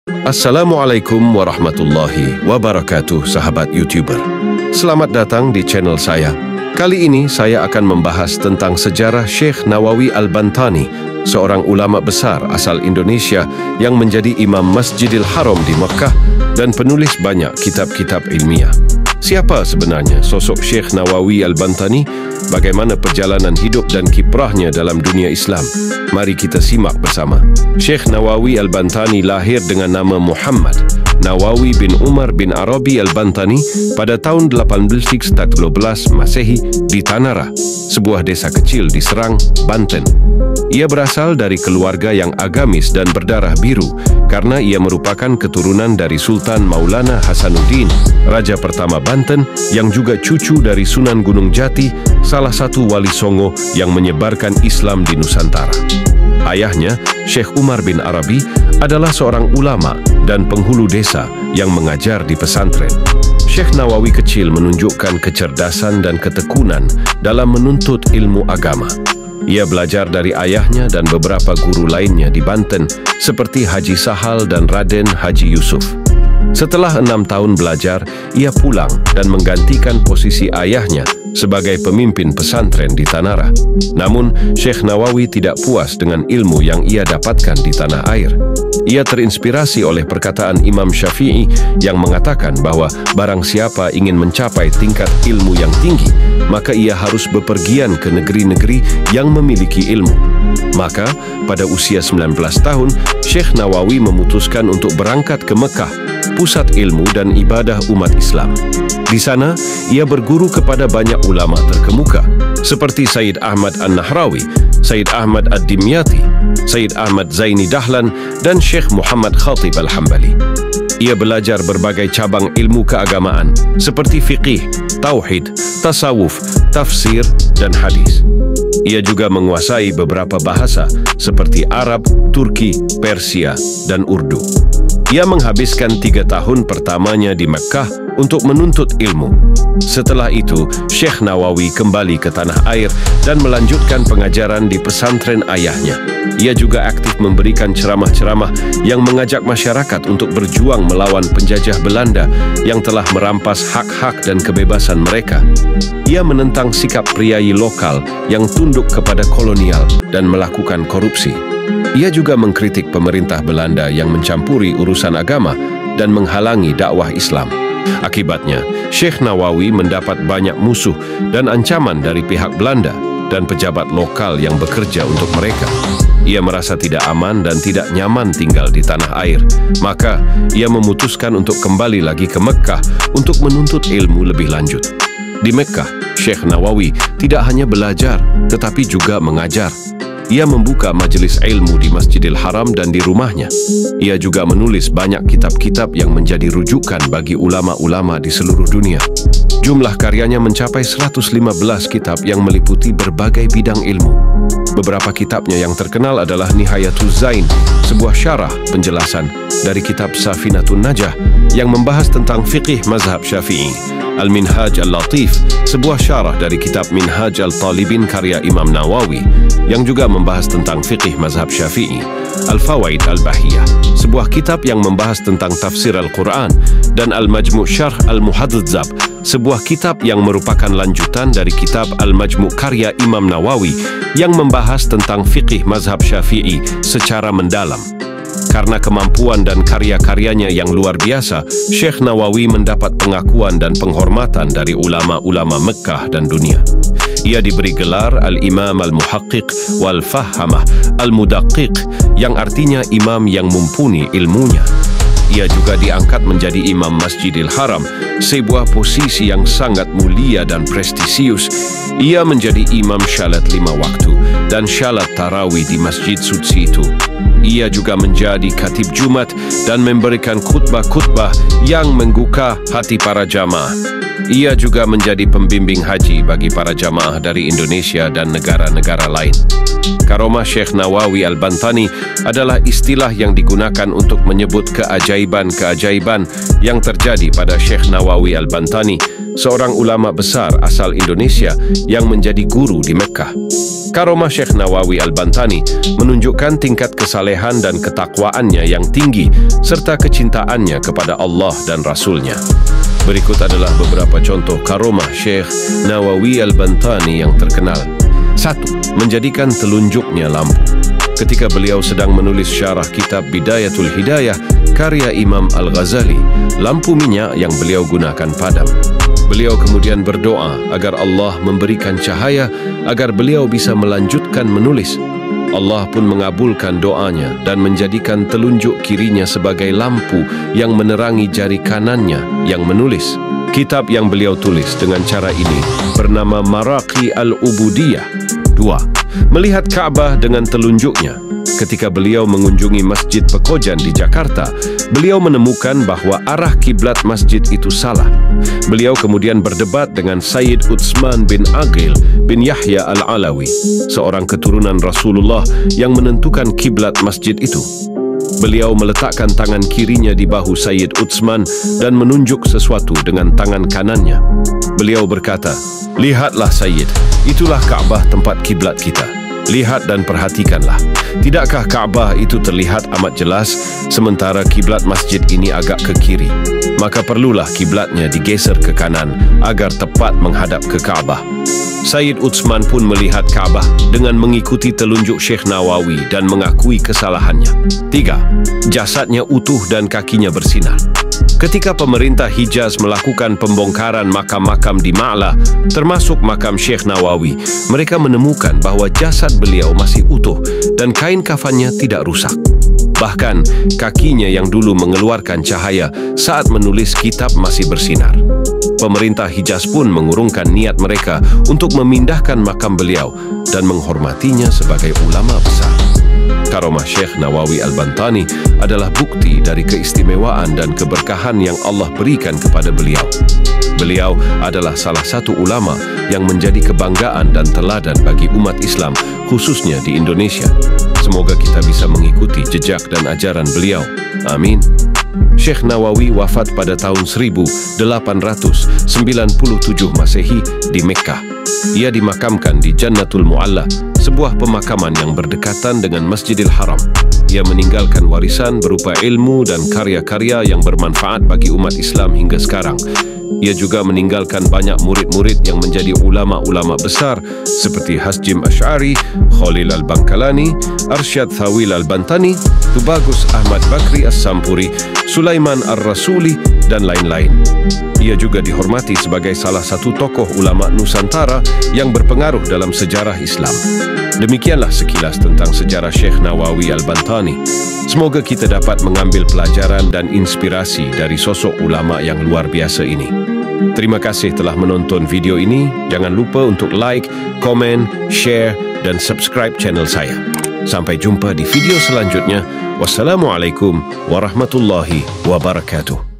Assalamualaikum warahmatullahi wabarakatuh, sahabat YouTuber. Selamat datang di channel saya. Kali ini saya akan membahas tentang sejarah Syekh Nawawi Al-Bantani, seorang ulama besar asal Indonesia yang menjadi imam Masjidil Haram di Mekah dan penulis banyak kitab-kitab ilmiah. Siapa sebenarnya sosok Syekh Nawawi Al-Bantani? Bagaimana perjalanan hidup dan kiprahnya dalam dunia Islam? Mari kita simak bersama. Syekh Nawawi Al-Bantani lahir dengan nama Muhammad Nawawi bin Umar bin Arabi Al-Bantani pada tahun 1813 Masehi di Tanara, sebuah desa kecil di Serang, Banten. Ia berasal dari keluarga yang agamis dan berdarah biru karena ia merupakan keturunan dari Sultan Maulana Hasanuddin, Raja pertama Banten yang juga cucu dari Sunan Gunung Jati, salah satu wali Songo yang menyebarkan Islam di Nusantara. Ayahnya, Syekh Umar bin Arabi, adalah seorang ulama dan penghulu desa yang mengajar di pesantren. Syekh Nawawi kecil menunjukkan kecerdasan dan ketekunan dalam menuntut ilmu agama. Ia belajar dari ayahnya dan beberapa guru lainnya di Banten, seperti Haji Sahal dan Raden Haji Yusuf. Setelah 6 tahun belajar, ia pulang dan menggantikan posisi ayahnya sebagai pemimpin pesantren di Tanara. Namun, Syekh Nawawi tidak puas dengan ilmu yang ia dapatkan di tanah air. Ia terinspirasi oleh perkataan Imam Syafi'i yang mengatakan bahwa barang siapa ingin mencapai tingkat ilmu yang tinggi, maka ia harus bepergian ke negeri-negeri yang memiliki ilmu. Maka, pada usia 19 tahun, Syekh Nawawi memutuskan untuk berangkat ke Mekah, pusat ilmu dan ibadah umat Islam. Di sana, ia berguru kepada banyak ulama terkemuka, seperti Sayyid Ahmad An-Nahrawi, Sayyid Ahmad Ad-Dimyati, Sayyid Ahmad Zaini Dahlan, dan Syekh Muhammad Khatib Al-Hambali. Ia belajar berbagai cabang ilmu keagamaan, seperti fiqih, tauhid, tasawuf, tafsir, dan hadis. Ia juga menguasai beberapa bahasa, seperti Arab, Turki, Persia, dan Urdu. Ia menghabiskan 3 tahun pertamanya di Mekah untuk menuntut ilmu. Setelah itu, Syekh Nawawi kembali ke tanah air dan melanjutkan pengajaran di pesantren ayahnya. Ia juga aktif memberikan ceramah-ceramah yang mengajak masyarakat untuk berjuang melawan penjajah Belanda yang telah merampas hak-hak dan kebebasan mereka. Ia menentang sikap priai lokal yang tunduk kepada kolonial dan melakukan korupsi. Ia juga mengkritik pemerintah Belanda yang mencampuri urusan agama dan menghalangi dakwah Islam. Akibatnya, Syekh Nawawi mendapat banyak musuh dan ancaman dari pihak Belanda dan pejabat lokal yang bekerja untuk mereka. Ia merasa tidak aman dan tidak nyaman tinggal di tanah air. Maka, ia memutuskan untuk kembali lagi ke Mekah untuk menuntut ilmu lebih lanjut. Di Mekah, Syekh Nawawi tidak hanya belajar, tetapi juga mengajar. Ia membuka majelis ilmu di Masjidil Haram dan di rumahnya. Ia juga menulis banyak kitab-kitab yang menjadi rujukan bagi ulama-ulama di seluruh dunia. Jumlah karyanya mencapai 115 kitab yang meliputi berbagai bidang ilmu. Beberapa kitabnya yang terkenal adalah Nihayatuz Zain, sebuah syarah penjelasan dari kitab Safinatun Najah yang membahas tentang fiqih mazhab Syafi'i. Al-Minhaj Al-Latif, sebuah syarah dari kitab Minhaj Al-Talibin karya Imam Nawawi yang juga membahas tentang fiqih mazhab Syafi'i. Al-Fawaid Al-Bahiyah, sebuah kitab yang membahas tentang tafsir Al-Quran, dan Al-Majmu' Syarh Al-Muhadzab, sebuah kitab yang merupakan lanjutan dari kitab Al-Majmu' karya Imam Nawawi yang membahas tentang fiqih mazhab Syafi'i secara mendalam. Karena kemampuan dan karya-karyanya yang luar biasa, Syekh Nawawi mendapat pengakuan dan penghormatan dari ulama-ulama Mekah dan dunia. Ia diberi gelar Al-Imam Al-Muhaqqiq Wal-Fahamah Al-Mudaqqiq, yang artinya imam yang mumpuni ilmunya. Ia juga diangkat menjadi imam Masjidil Haram, sebuah posisi yang sangat mulia dan prestisius. Ia menjadi imam syalat 5 waktu dan syalat tarawih di Masjid Suci itu. Ia juga menjadi khatib Jumat dan memberikan khutbah-khutbah yang menggugah hati para jamaah. Ia juga menjadi pembimbing haji bagi para jamaah dari Indonesia dan negara-negara lain. Karomah Syekh Nawawi Al-Bantani adalah istilah yang digunakan untuk menyebut keajaiban-keajaiban yang terjadi pada Syekh Nawawi Al-Bantani, seorang ulama besar asal Indonesia yang menjadi guru di Mekah. Karomah Syekh Nawawi Al-Bantani menunjukkan tingkat kesalehan dan ketakwaannya yang tinggi serta kecintaannya kepada Allah dan Rasul-Nya. Berikut adalah beberapa contoh karomah Syekh Nawawi Al-Bantani yang terkenal. 1. Menjadikan telunjuknya lampu. Ketika beliau sedang menulis syarah kitab Bidayatul Hidayah karya Imam Al-Ghazali, lampu minyak yang beliau gunakan padam. Beliau kemudian berdoa agar Allah memberikan cahaya agar beliau bisa melanjutkan menulis. Allah pun mengabulkan doanya dan menjadikan telunjuk kirinya sebagai lampu yang menerangi jari kanannya yang menulis. Kitab yang beliau tulis dengan cara ini bernama Maraqi Al-Ubudiyah. 2. Melihat Ka'bah dengan telunjuknya. Ketika beliau mengunjungi Masjid Pekojan di Jakarta, beliau menemukan bahwa arah kiblat masjid itu salah. Beliau kemudian berdebat dengan Sayyid Utsman bin Aqil bin Yahya Al-Alawi, seorang keturunan Rasulullah yang menentukan kiblat masjid itu. Beliau meletakkan tangan kirinya di bahu Sayyid Utsman dan menunjuk sesuatu dengan tangan kanannya. Beliau berkata, "Lihatlah Sayyid, itulah Ka'bah tempat kiblat kita. Lihat dan perhatikanlah. Tidakkah Ka'bah itu terlihat amat jelas, sementara kiblat masjid ini agak ke kiri? Maka perlulah kiblatnya digeser ke kanan agar tepat menghadap ke Ka'bah." Sayyid Utsman pun melihat Ka'bah dengan mengikuti telunjuk Syekh Nawawi dan mengakui kesalahannya. 3. Jasadnya utuh dan kakinya bersinar. Ketika pemerintah Hijaz melakukan pembongkaran makam-makam di Ma'la, termasuk makam Syekh Nawawi, mereka menemukan bahwa jasad beliau masih utuh dan kain kafannya tidak rusak. Bahkan, kakinya yang dulu mengeluarkan cahaya saat menulis kitab masih bersinar. Pemerintah Hijaz pun mengurungkan niat mereka untuk memindahkan makam beliau dan menghormatinya sebagai ulama besar. Karomah Syekh Nawawi Al-Bantani adalah bukti dari keistimewaan dan keberkahan yang Allah berikan kepada beliau. Beliau adalah salah satu ulama yang menjadi kebanggaan dan teladan bagi umat Islam, khususnya di Indonesia. Semoga kita bisa mengikuti jejak dan ajaran beliau. Amin. Syekh Nawawi wafat pada tahun 1897 Masehi di Mekah. Ia dimakamkan di Jannatul Mu'alla, sebuah pemakaman yang berdekatan dengan Masjidil Haram. Ia meninggalkan warisan berupa ilmu dan karya-karya yang bermanfaat bagi umat Islam hingga sekarang. Ia juga meninggalkan banyak murid-murid yang menjadi ulama-ulama besar seperti Hasjim Ash'ari, Khalil Al-Bankalani, Arsyad Thawil Al-Bantani, Tubagus Ahmad Bakri As-Sampuri, Sulaiman Ar-Rasuli, dan lain-lain. Ia juga dihormati sebagai salah satu tokoh ulama Nusantara yang berpengaruh dalam sejarah Islam. Demikianlah sekilas tentang sejarah Syekh Nawawi Al-Bantani. Semoga kita dapat mengambil pelajaran dan inspirasi dari sosok ulama yang luar biasa ini. Terima kasih telah menonton video ini. Jangan lupa untuk like, komen, share, dan subscribe channel saya. Sampai jumpa di video selanjutnya. Wassalamualaikum warahmatullahi wabarakatuh.